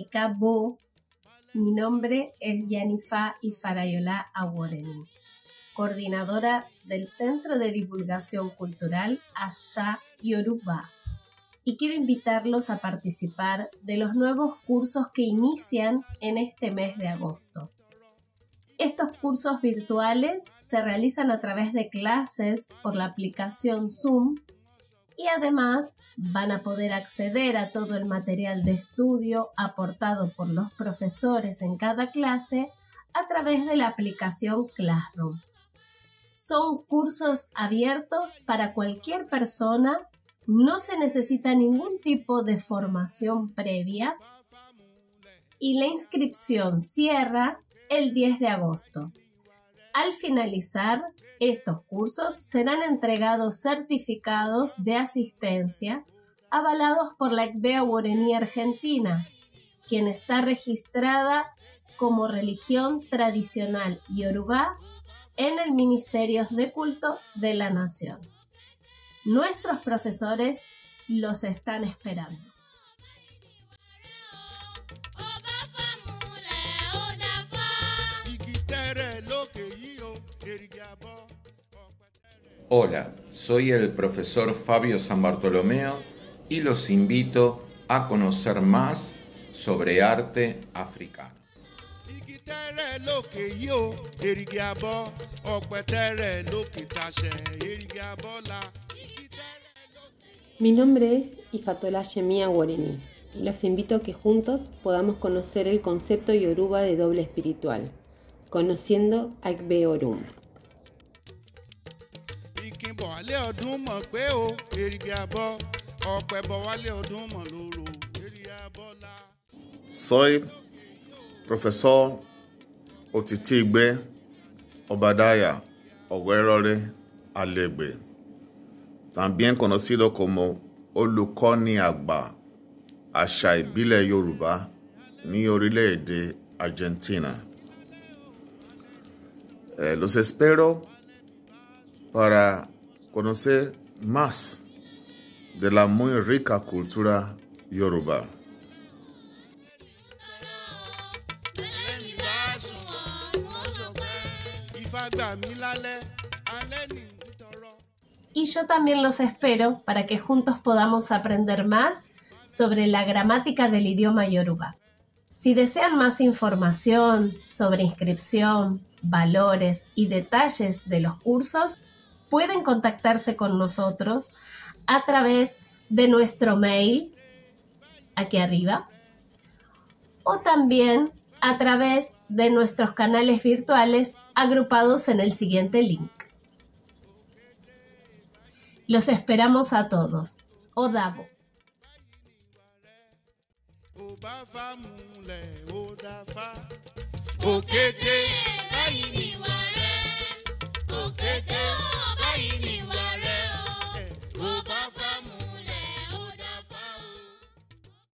Ekabo. Mi nombre es Yanifa Ifarayola Aworeni, coordinadora del Centro de Divulgación Cultural Asha Yoruba, y quiero invitarlos a participar de los nuevos cursos que inician en este mes de agosto. Estos cursos virtuales se realizan a través de clases por la aplicación Zoom y además van a poder acceder a todo el material de estudio aportado por los profesores en cada clase a través de la aplicación Classroom. Son cursos abiertos para cualquier persona, no se necesita ningún tipo de formación previa y la inscripción cierra el 10 de agosto. Al finalizar estos cursos serán entregados certificados de asistencia avalados por la ECBE Aworeni Argentina, quien está registrada como religión tradicional Yoruba en el Ministerio de Culto de la Nación. Nuestros profesores los están esperando. Hola, soy el profesor Fabio San Bartolomeo y los invito a conocer más sobre arte africano. Mi nombre es Ifatola Yemi Aworeni y los invito a que juntos podamos conocer el concepto yoruba de doble espiritual, conociendo a Ekbe Orum. Soy profesor Otitigbe Obadiah Owerole Alegbe, también conocido como Olùkọ́ni àgbà àṣà ìbílẹ̀ Yorùbá ní orílẹ̀-èdè Argentina. Los espero para conocer más de la muy rica cultura Yoruba. Y yo también los espero para que juntos podamos aprender más sobre la gramática del idioma Yoruba. Si desean más información sobre inscripción, valores y detalles de los cursos, pueden contactarse con nosotros a través de nuestro mail, aquí arriba, o también a través de nuestros canales virtuales agrupados en el siguiente link. Los esperamos a todos. Odabo. Òkété